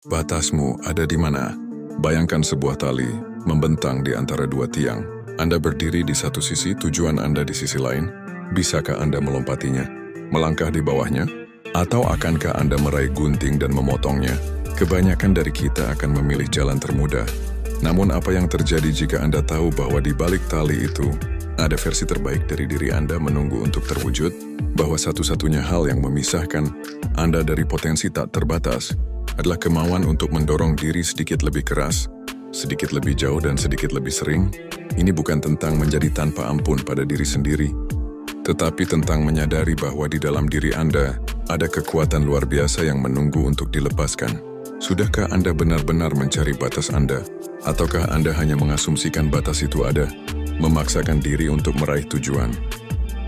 Batasmu ada di mana? Bayangkan sebuah tali membentang di antara dua tiang. Anda berdiri di satu sisi, tujuan Anda di sisi lain. Bisakah Anda melompatinya? Melangkah di bawahnya? Atau akankah Anda meraih gunting dan memotongnya? Kebanyakan dari kita akan memilih jalan termudah. Namun apa yang terjadi jika Anda tahu bahwa di balik tali itu ada versi terbaik dari diri Anda menunggu untuk terwujud? Bahwa satu-satunya hal yang memisahkan Anda dari potensi tak terbatas adalah kemauan untuk mendorong diri sedikit lebih keras, sedikit lebih jauh dan sedikit lebih sering. Ini bukan tentang menjadi tanpa ampun pada diri sendiri, tetapi tentang menyadari bahwa di dalam diri Anda ada kekuatan luar biasa yang menunggu untuk dilepaskan. Sudahkah Anda benar-benar mencari batas Anda? Ataukah Anda hanya mengasumsikan batas itu ada, memaksakan diri untuk meraih tujuan?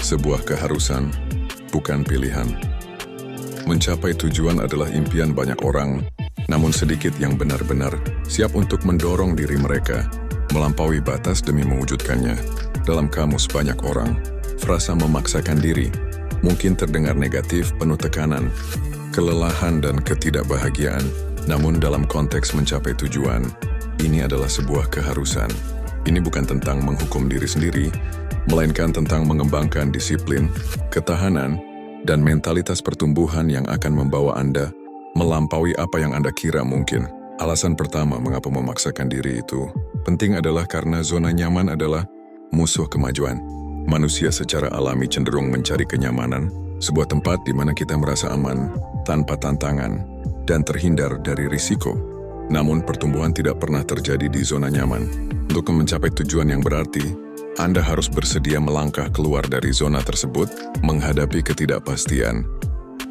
Sebuah keharusan, bukan pilihan. Mencapai tujuan adalah impian banyak orang, namun sedikit yang benar-benar siap untuk mendorong diri mereka melampaui batas demi mewujudkannya. Dalam kamus banyak orang, frasa memaksakan diri mungkin terdengar negatif, penuh tekanan, kelelahan dan ketidakbahagiaan. Namun dalam konteks mencapai tujuan, ini adalah sebuah keharusan. Ini bukan tentang menghukum diri sendiri, melainkan tentang mengembangkan disiplin, ketahanan, dan mentalitas pertumbuhan yang akan membawa Anda melampaui apa yang Anda kira mungkin. Alasan pertama mengapa memaksakan diri itu penting adalah karena zona nyaman adalah musuh kemajuan. Manusia secara alami cenderung mencari kenyamanan, sebuah tempat di mana kita merasa aman, tanpa tantangan, dan terhindar dari risiko. Namun pertumbuhan tidak pernah terjadi di zona nyaman. Untuk mencapai tujuan yang berarti, Anda harus bersedia melangkah keluar dari zona tersebut, menghadapi ketidakpastian,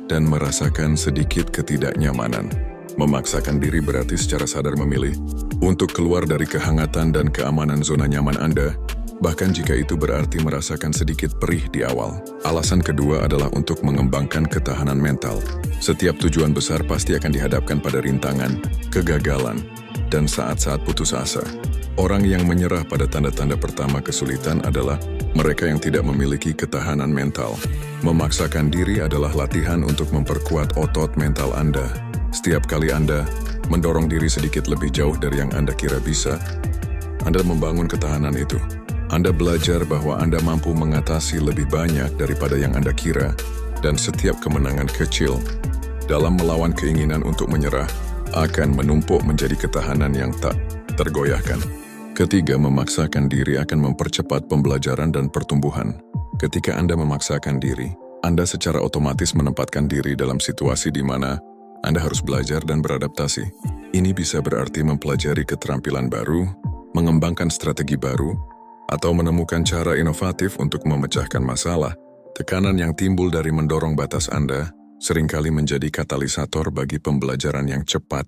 dan merasakan sedikit ketidaknyamanan. Memaksakan diri berarti secara sadar memilih untuk keluar dari kehangatan dan keamanan zona nyaman Anda, bahkan jika itu berarti merasakan sedikit perih di awal. Alasan kedua adalah untuk mengembangkan ketahanan mental. Setiap tujuan besar pasti akan dihadapkan pada rintangan, kegagalan, dan saat-saat putus asa. Orang yang menyerah pada tanda-tanda pertama kesulitan adalah mereka yang tidak memiliki ketahanan mental. Memaksakan diri adalah latihan untuk memperkuat otot mental Anda. Setiap kali Anda mendorong diri sedikit lebih jauh dari yang Anda kira bisa, Anda membangun ketahanan itu. Anda belajar bahwa Anda mampu mengatasi lebih banyak daripada yang Anda kira, dan setiap kemenangan kecil dalam melawan keinginan untuk menyerah akan menumpuk menjadi ketahanan yang tak tergoyahkan. Ketiga, memaksakan diri akan mempercepat pembelajaran dan pertumbuhan. Ketika Anda memaksakan diri, Anda secara otomatis menempatkan diri dalam situasi di mana Anda harus belajar dan beradaptasi. Ini bisa berarti mempelajari keterampilan baru, mengembangkan strategi baru, atau menemukan cara inovatif untuk memecahkan masalah. Tekanan yang timbul dari mendorong batas Anda seringkali menjadi katalisator bagi pembelajaran yang cepat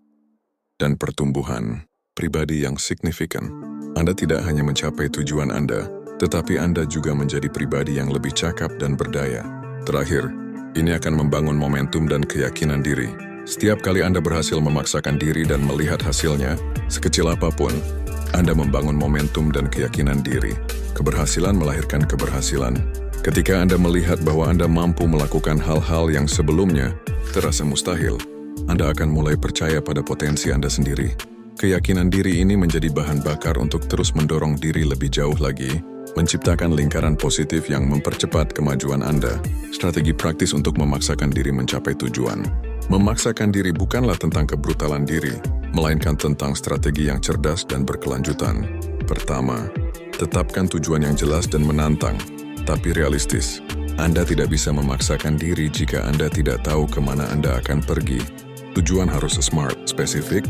dan pertumbuhan pribadi yang signifikan. Anda tidak hanya mencapai tujuan Anda, tetapi Anda juga menjadi pribadi yang lebih cakap dan berdaya. Terakhir, ini akan membangun momentum dan keyakinan diri. Setiap kali Anda berhasil memaksakan diri dan melihat hasilnya, sekecil apapun, Anda membangun momentum dan keyakinan diri. Keberhasilan melahirkan keberhasilan. Ketika Anda melihat bahwa Anda mampu melakukan hal-hal yang sebelumnya terasa mustahil, Anda akan mulai percaya pada potensi Anda sendiri. Keyakinan diri ini menjadi bahan bakar untuk terus mendorong diri lebih jauh lagi, menciptakan lingkaran positif yang mempercepat kemajuan Anda. Strategi praktis untuk memaksakan diri mencapai tujuan. Memaksakan diri bukanlah tentang kebrutalan diri, melainkan tentang strategi yang cerdas dan berkelanjutan. Pertama, tetapkan tujuan yang jelas dan menantang, tapi realistis. Anda tidak bisa memaksakan diri jika Anda tidak tahu kemana Anda akan pergi. Tujuan harus smart, spesifik,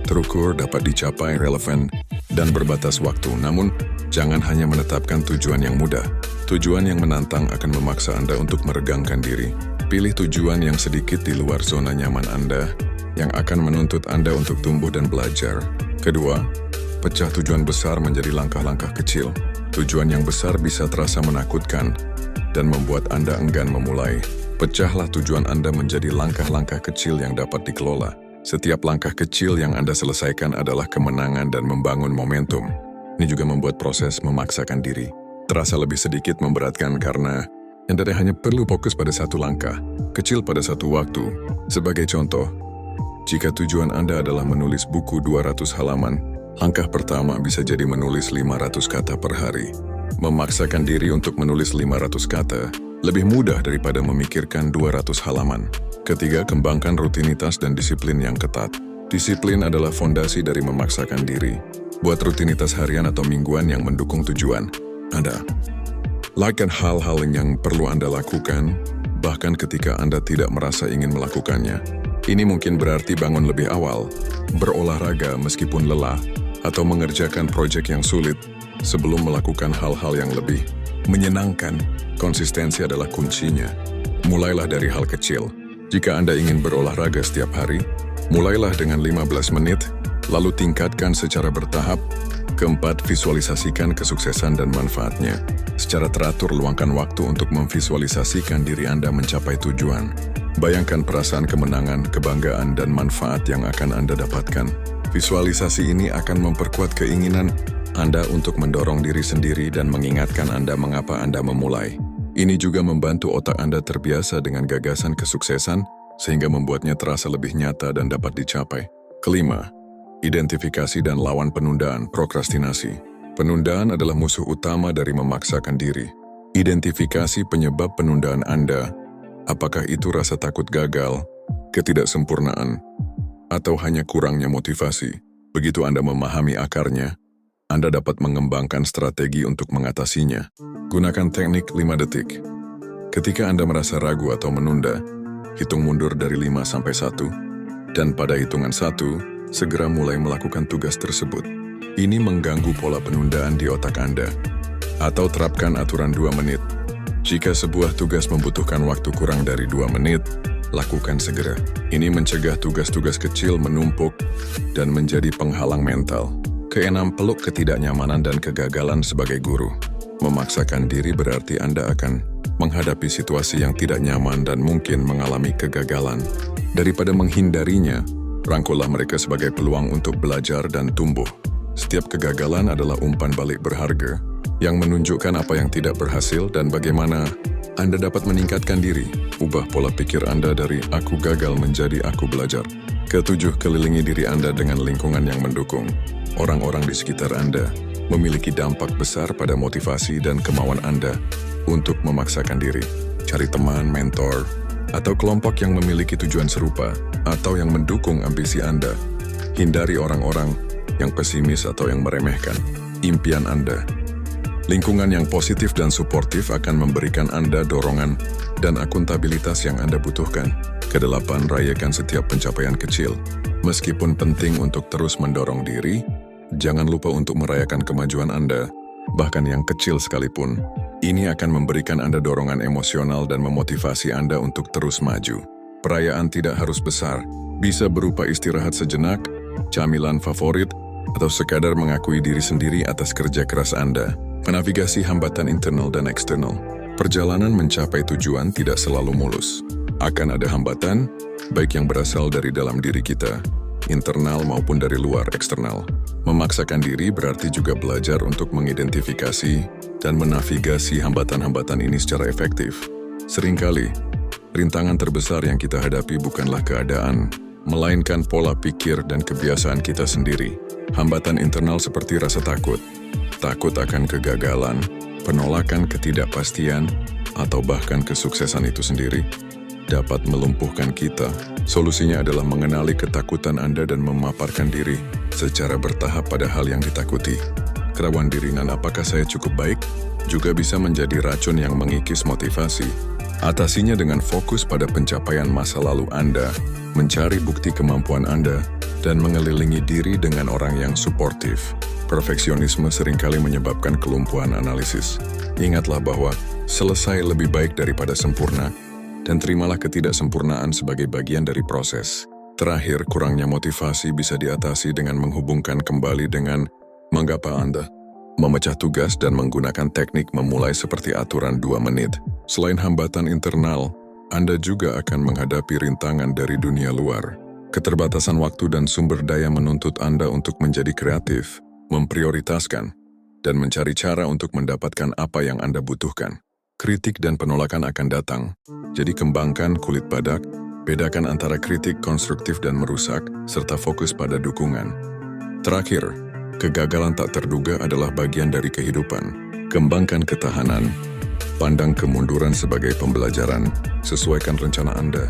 terukur, dapat dicapai, relevan, dan berbatas waktu. Namun, jangan hanya menetapkan tujuan yang mudah. Tujuan yang menantang akan memaksa Anda untuk meregangkan diri. Pilih tujuan yang sedikit di luar zona nyaman Anda, yang akan menuntut Anda untuk tumbuh dan belajar. Kedua, pecah tujuan besar menjadi langkah-langkah kecil. Tujuan yang besar bisa terasa menakutkan dan membuat Anda enggan memulai. Pecahlah tujuan Anda menjadi langkah-langkah kecil yang dapat dikelola. Setiap langkah kecil yang Anda selesaikan adalah kemenangan dan membangun momentum. Ini juga membuat proses memaksakan diri terasa lebih sedikit memberatkan karena Anda hanya perlu fokus pada satu langkah, kecil pada satu waktu. Sebagai contoh, Jika tujuan Anda adalah menulis buku 200 halaman, langkah pertama bisa jadi menulis 500 kata per hari. Memaksakan diri untuk menulis 500 kata lebih mudah daripada memikirkan 200 halaman. Ketiga, kembangkan rutinitas dan disiplin yang ketat. Disiplin adalah fondasi dari memaksakan diri. Buat rutinitas harian atau mingguan yang mendukung tujuan Anda. Lakukan hal-hal yang perlu Anda lakukan, bahkan ketika Anda tidak merasa ingin melakukannya. Ini mungkin berarti bangun lebih awal, berolahraga meskipun lelah, atau mengerjakan proyek yang sulit sebelum melakukan hal-hal yang lebih menyenangkan. Konsistensi adalah kuncinya. Mulailah dari hal kecil. Jika Anda ingin berolahraga setiap hari, mulailah dengan 15 menit, lalu tingkatkan secara bertahap. Keempat, visualisasikan kesuksesan dan manfaatnya. Secara teratur, luangkan waktu untuk memvisualisasikan diri Anda mencapai tujuan. Bayangkan perasaan kemenangan, kebanggaan, dan manfaat yang akan Anda dapatkan. Visualisasi ini akan memperkuat keinginan Anda untuk mendorong diri sendiri dan mengingatkan Anda mengapa Anda memulai. Ini juga membantu otak Anda terbiasa dengan gagasan kesuksesan, sehingga membuatnya terasa lebih nyata dan dapat dicapai. Kelima, identifikasi dan lawan penundaan, prokrastinasi. Penundaan adalah musuh utama dari memaksakan diri. Identifikasi penyebab penundaan Anda. Apakah itu rasa takut gagal, ketidaksempurnaan, atau hanya kurangnya motivasi? Begitu Anda memahami akarnya, Anda dapat mengembangkan strategi untuk mengatasinya. Gunakan teknik 5 detik. Ketika Anda merasa ragu atau menunda, hitung mundur dari 5 sampai 1, dan pada hitungan 1, segera mulai melakukan tugas tersebut. Ini mengganggu pola penundaan di otak Anda. Atau terapkan aturan 2 menit. Jika sebuah tugas membutuhkan waktu kurang dari 2 menit, lakukan segera. Ini mencegah tugas-tugas kecil menumpuk dan menjadi penghalang mental. Keenam, peluk ketidaknyamanan dan kegagalan sebagai guru. Memaksakan diri berarti Anda akan menghadapi situasi yang tidak nyaman dan mungkin mengalami kegagalan. Daripada menghindarinya, rangkullah mereka sebagai peluang untuk belajar dan tumbuh. Setiap kegagalan adalah umpan balik berharga yang menunjukkan apa yang tidak berhasil dan bagaimana Anda dapat meningkatkan diri. Ubah pola pikir Anda dari "aku gagal" menjadi "aku belajar". Ketujuh, kelilingi diri Anda dengan lingkungan yang mendukung. Orang-orang di sekitar Anda memiliki dampak besar pada motivasi dan kemauan Anda untuk memaksakan diri. Cari teman, mentor, atau kelompok yang memiliki tujuan serupa atau yang mendukung ambisi Anda. Hindari orang-orang yang pesimis atau yang meremehkan impian Anda. Lingkungan yang positif dan suportif akan memberikan Anda dorongan dan akuntabilitas yang Anda butuhkan. Kedelapan, rayakan setiap pencapaian kecil. Meskipun penting untuk terus mendorong diri, jangan lupa untuk merayakan kemajuan Anda, bahkan yang kecil sekalipun. Ini akan memberikan Anda dorongan emosional dan memotivasi Anda untuk terus maju. Perayaan tidak harus besar, bisa berupa istirahat sejenak, camilan favorit, atau sekadar mengakui diri sendiri atas kerja keras Anda. Menavigasi hambatan internal dan eksternal. Perjalanan mencapai tujuan tidak selalu mulus. Akan ada hambatan, baik yang berasal dari dalam diri kita, internal maupun dari luar eksternal. Memaksakan diri berarti juga belajar untuk mengidentifikasi dan menavigasi hambatan-hambatan ini secara efektif. Seringkali, rintangan terbesar yang kita hadapi bukanlah keadaan, melainkan pola pikir dan kebiasaan kita sendiri. Hambatan internal seperti rasa takut akan kegagalan, penolakan ketidakpastian, atau bahkan kesuksesan itu sendiri dapat melumpuhkan kita. Solusinya adalah mengenali ketakutan Anda dan memaparkan diri secara bertahap pada hal yang ditakuti. Kerawan diri dan apakah saya cukup baik juga bisa menjadi racun yang mengikis motivasi. Atasinya dengan fokus pada pencapaian masa lalu Anda, mencari bukti kemampuan Anda, dan mengelilingi diri dengan orang yang suportif. Perfeksionisme seringkali menyebabkan kelumpuhan analisis. Ingatlah bahwa selesai lebih baik daripada sempurna, dan terimalah ketidaksempurnaan sebagai bagian dari proses. Terakhir, kurangnya motivasi bisa diatasi dengan menghubungkan kembali dengan mengapa Anda memecah tugas dan menggunakan teknik memulai seperti aturan 2 menit. Selain hambatan internal, Anda juga akan menghadapi rintangan dari dunia luar. Keterbatasan waktu dan sumber daya menuntut Anda untuk menjadi kreatif, memprioritaskan, dan mencari cara untuk mendapatkan apa yang Anda butuhkan. Kritik dan penolakan akan datang, jadi kembangkan kulit badak Bedakan antara kritik konstruktif dan merusak, serta fokus pada dukungan. Terakhir, kegagalan tak terduga adalah bagian dari kehidupan. Kembangkan ketahanan, pandang kemunduran sebagai pembelajaran, sesuaikan rencana Anda,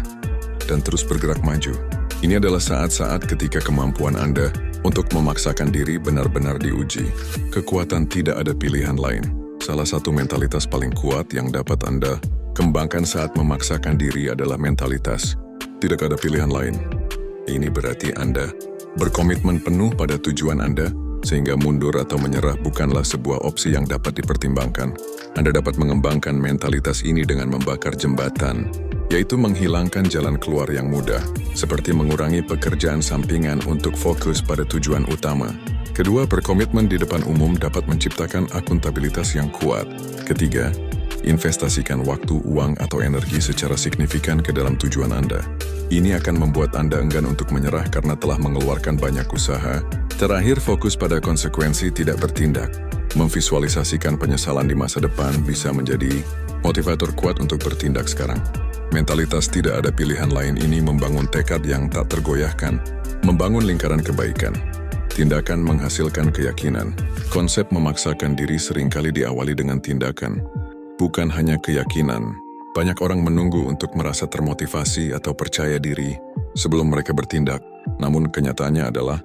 dan terus bergerak maju. Ini adalah saat-saat ketika kemampuan Anda untuk memaksakan diri benar-benar diuji. Kekuatan tidak ada pilihan lain. Salah satu mentalitas paling kuat yang dapat Anda kembangkan saat memaksakan diri adalah mentalitas tidak ada pilihan lain. Ini berarti Anda berkomitmen penuh pada tujuan Anda, sehingga mundur atau menyerah bukanlah sebuah opsi yang dapat dipertimbangkan. Anda dapat mengembangkan mentalitas ini dengan membakar jembatan, yaitu menghilangkan jalan keluar yang mudah, seperti mengurangi pekerjaan sampingan untuk fokus pada tujuan utama. Kedua, berkomitmen di depan umum dapat menciptakan akuntabilitas yang kuat. Ketiga, investasikan waktu, uang, atau energi secara signifikan ke dalam tujuan Anda. Ini akan membuat Anda enggan untuk menyerah karena telah mengeluarkan banyak usaha. Terakhir, fokus pada konsekuensi tidak bertindak. Memvisualisasikan penyesalan di masa depan bisa menjadi motivator kuat untuk bertindak sekarang. Mentalitas tidak ada pilihan lain ini membangun tekad yang tak tergoyahkan, membangun lingkaran kebaikan. Tindakan menghasilkan keyakinan. Konsep memaksakan diri seringkali diawali dengan tindakan, bukan hanya keyakinan. Banyak orang menunggu untuk merasa termotivasi atau percaya diri sebelum mereka bertindak. Namun kenyataannya adalah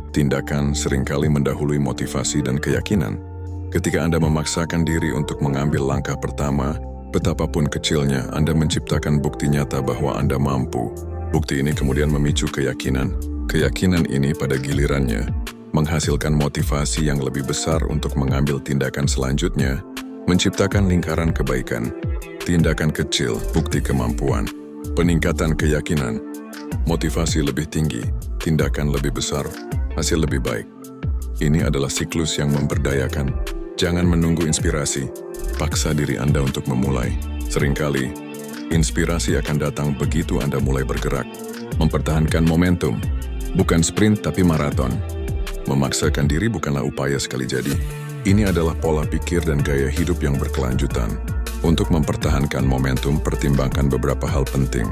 tindakan seringkali mendahului motivasi dan keyakinan. Ketika Anda memaksakan diri untuk mengambil langkah pertama, betapapun kecilnya, Anda menciptakan bukti nyata bahwa Anda mampu. Bukti ini kemudian memicu keyakinan. Keyakinan ini pada gilirannya menghasilkan motivasi yang lebih besar untuk mengambil tindakan selanjutnya, menciptakan lingkaran kebaikan. Tindakan kecil, bukti kemampuan. Peningkatan keyakinan, motivasi lebih tinggi, tindakan lebih besar, hasil lebih baik. Ini adalah siklus yang memberdayakan. Jangan menunggu inspirasi, paksa diri Anda untuk memulai. Seringkali, inspirasi akan datang begitu Anda mulai bergerak. Mempertahankan momentum, bukan sprint tapi maraton. Memaksakan diri bukanlah upaya sekali jadi. Ini adalah pola pikir dan gaya hidup yang berkelanjutan. Untuk mempertahankan momentum, pertimbangkan beberapa hal penting.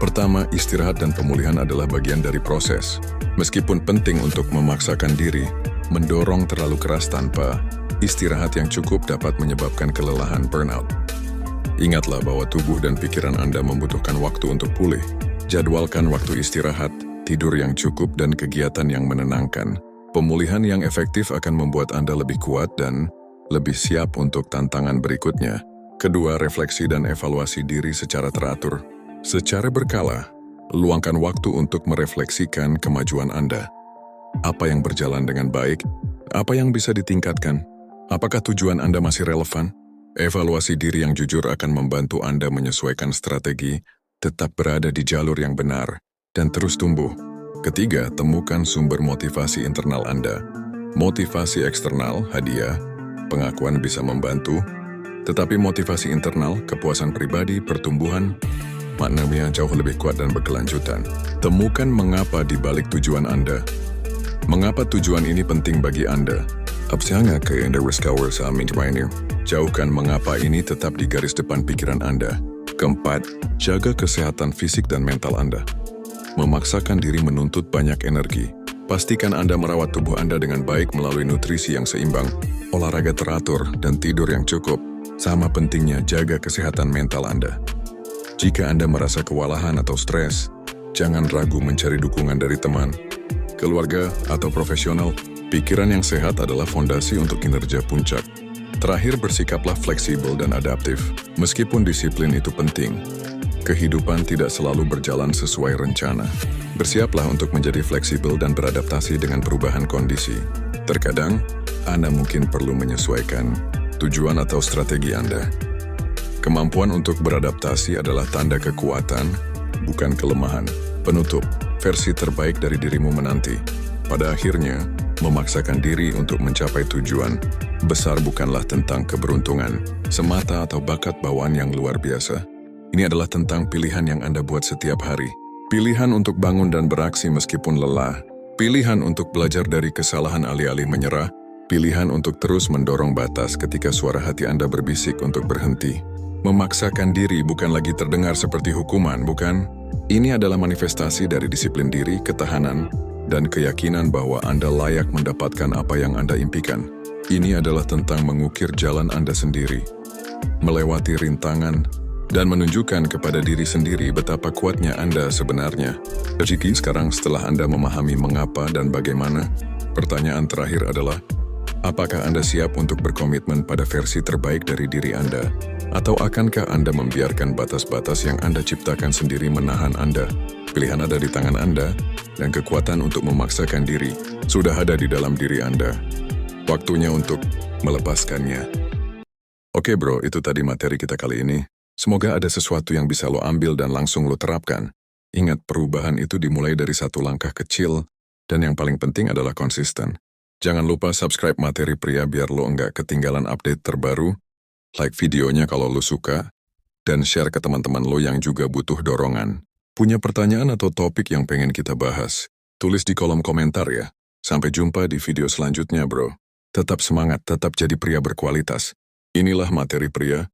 Pertama, istirahat dan pemulihan adalah bagian dari proses. Meskipun penting untuk memaksakan diri, mendorong terlalu keras tanpa istirahat yang cukup dapat menyebabkan kelelahan burnout. Ingatlah bahwa tubuh dan pikiran Anda membutuhkan waktu untuk pulih. Jadwalkan waktu istirahat, tidur yang cukup, dan kegiatan yang menenangkan. Pemulihan yang efektif akan membuat Anda lebih kuat dan lebih siap untuk tantangan berikutnya. Kedua, refleksi dan evaluasi diri secara teratur. Secara berkala, luangkan waktu untuk merefleksikan kemajuan Anda. Apa yang berjalan dengan baik? Apa yang bisa ditingkatkan? Apakah tujuan Anda masih relevan? Evaluasi diri yang jujur akan membantu Anda menyesuaikan strategi, tetap berada di jalur yang benar, dan terus tumbuh. Ketiga, temukan sumber motivasi internal Anda. Motivasi eksternal, hadiah, pengakuan bisa membantu, tetapi motivasi internal, kepuasan pribadi, pertumbuhan, maknanya jauh lebih kuat dan berkelanjutan. Temukan mengapa di balik tujuan Anda. Mengapa tujuan ini penting bagi Anda? Absanga ke Anda Riskauer Samin Rainer. Jauhkan mengapa ini tetap di garis depan pikiran Anda. Keempat, jaga kesehatan fisik dan mental Anda. Memaksakan diri menuntut banyak energi. Pastikan Anda merawat tubuh Anda dengan baik melalui nutrisi yang seimbang, olahraga teratur, dan tidur yang cukup. Sama pentingnya jaga kesehatan mental Anda. Jika Anda merasa kewalahan atau stres, jangan ragu mencari dukungan dari teman, keluarga, atau profesional. Pikiran yang sehat adalah fondasi untuk kinerja puncak. Terakhir, bersikaplah fleksibel dan adaptif. Meskipun disiplin itu penting, kehidupan tidak selalu berjalan sesuai rencana. Bersiaplah untuk menjadi fleksibel dan beradaptasi dengan perubahan kondisi. Terkadang, Anda mungkin perlu menyesuaikan tujuan atau strategi Anda. Kemampuan untuk beradaptasi adalah tanda kekuatan, bukan kelemahan. Penutup, versi terbaik dari dirimu menanti. Pada akhirnya, memaksakan diri untuk mencapai tujuan besar bukanlah tentang keberuntungan semata atau bakat bawaan yang luar biasa. Ini adalah tentang pilihan yang Anda buat setiap hari. Pilihan untuk bangun dan beraksi meskipun lelah. Pilihan untuk belajar dari kesalahan alih-alih menyerah. Pilihan untuk terus mendorong batas ketika suara hati Anda berbisik untuk berhenti. Memaksakan diri bukan lagi terdengar seperti hukuman, bukan? Ini adalah manifestasi dari disiplin diri, ketahanan, dan keyakinan bahwa Anda layak mendapatkan apa yang Anda impikan. Ini adalah tentang mengukir jalan Anda sendiri, melewati rintangan, dan menunjukkan kepada diri sendiri betapa kuatnya Anda sebenarnya. Jadi sekarang setelah Anda memahami mengapa dan bagaimana, pertanyaan terakhir adalah, apakah Anda siap untuk berkomitmen pada versi terbaik dari diri Anda? Atau akankah Anda membiarkan batas-batas yang Anda ciptakan sendiri menahan Anda? Pilihan ada di tangan Anda, dan kekuatan untuk memaksakan diri sudah ada di dalam diri Anda. Waktunya untuk melepaskannya. Oke bro, itu tadi materi kita kali ini. Semoga ada sesuatu yang bisa lo ambil dan langsung lo terapkan. Ingat, perubahan itu dimulai dari satu langkah kecil, dan yang paling penting adalah konsisten. Jangan lupa subscribe Materi Pria biar lo nggak ketinggalan update terbaru, like videonya kalau lo suka, dan share ke teman-teman lo yang juga butuh dorongan. Punya pertanyaan atau topik yang pengen kita bahas? Tulis di kolom komentar ya. Sampai jumpa di video selanjutnya bro. Tetap semangat, tetap jadi pria berkualitas. Inilah Materi Pria.